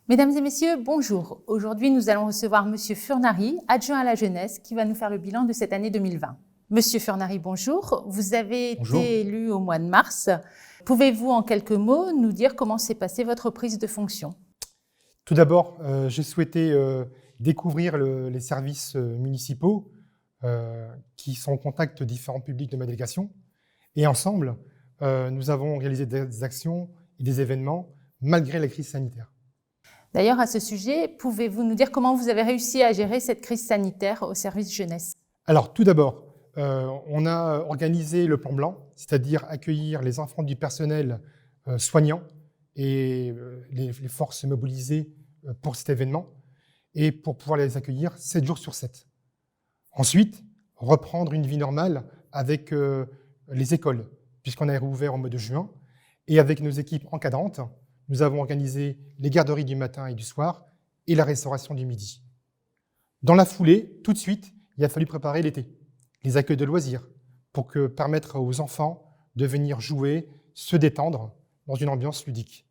Mesdames et messieurs, bonjour. Aujourd'hui, nous allons recevoir Monsieur Furnari, adjoint à la jeunesse, qui va nous faire le bilan de cette année 2020. Monsieur Furnari, bonjour. Vous avez Bonjour. été élu au mois de mars. Pouvez-vous, en quelques mots, nous dire comment s'est passée votre prise de fonction? Tout d'abord, j'ai souhaité découvrir les services municipaux qui sont en contact de différents publics de ma délégation. Et ensemble, nous avons réalisé des actions et des événements malgré la crise sanitaire. D'ailleurs, à ce sujet, pouvez-vous nous dire comment vous avez réussi à gérer cette crise sanitaire au service jeunesse? Alors, tout d'abord, on a organisé le plan blanc, c'est-à-dire accueillir les enfants du personnel soignant et les forces mobilisées pour cet événement, et pour pouvoir les accueillir 7 jours sur 7. Ensuite, reprendre une vie normale avec les écoles, puisqu'on a rouvert au mois de juin, et avec nos équipes encadrantes, nous avons organisé les garderies du matin et du soir et la restauration du midi. Dans la foulée, tout de suite, il a fallu préparer l'été, les accueils de loisirs, pour permettre aux enfants de venir jouer, se détendre dans une ambiance ludique.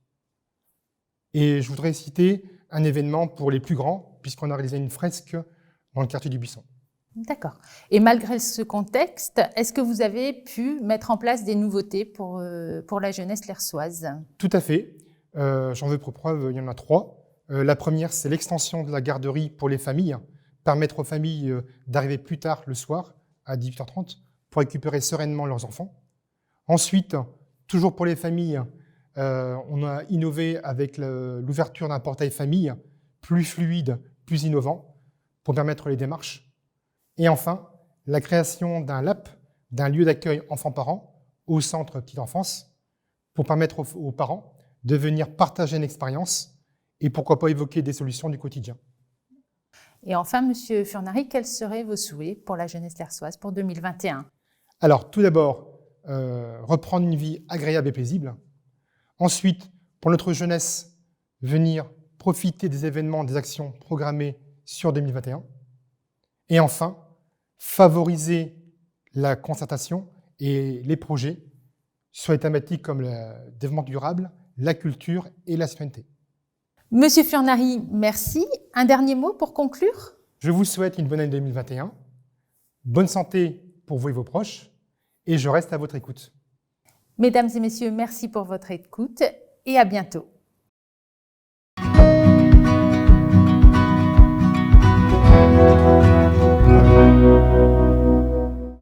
Et je voudrais citer un événement pour les plus grands, puisqu'on a réalisé une fresque dans le quartier du Buisson. D'accord. Et malgré ce contexte, est-ce que vous avez pu mettre en place des nouveautés pour la jeunesse lersoise? Tout à fait. J'en veux pour preuve, il y en a 3. La première, c'est l'extension de la garderie pour les familles, permettre aux familles d'arriver plus tard le soir, à 18h30, pour récupérer sereinement leurs enfants. Ensuite, toujours pour les familles, on a innové avec l'ouverture d'un portail famille plus fluide, plus innovant, pour permettre les démarches. Et enfin, la création d'un LAP, d'un lieu d'accueil enfants-parents, au centre petite enfance, pour permettre aux parents de venir partager une expérience et pourquoi pas évoquer des solutions du quotidien. Et enfin, Monsieur Furnari, quels seraient vos souhaits pour la jeunesse lersoise pour 2021? Alors, tout d'abord, reprendre une vie agréable et paisible. Ensuite, pour notre jeunesse, venir profiter des événements, des actions programmées sur 2021. Et enfin, favoriser la concertation et les projets sur les thématiques comme le développement durable, la culture et la citoyenneté. Monsieur Furnari, merci. Un dernier mot pour conclure? Je vous souhaite une bonne année 2021, bonne santé pour vous et vos proches, et je reste à votre écoute. Mesdames et messieurs, merci pour votre écoute et à bientôt.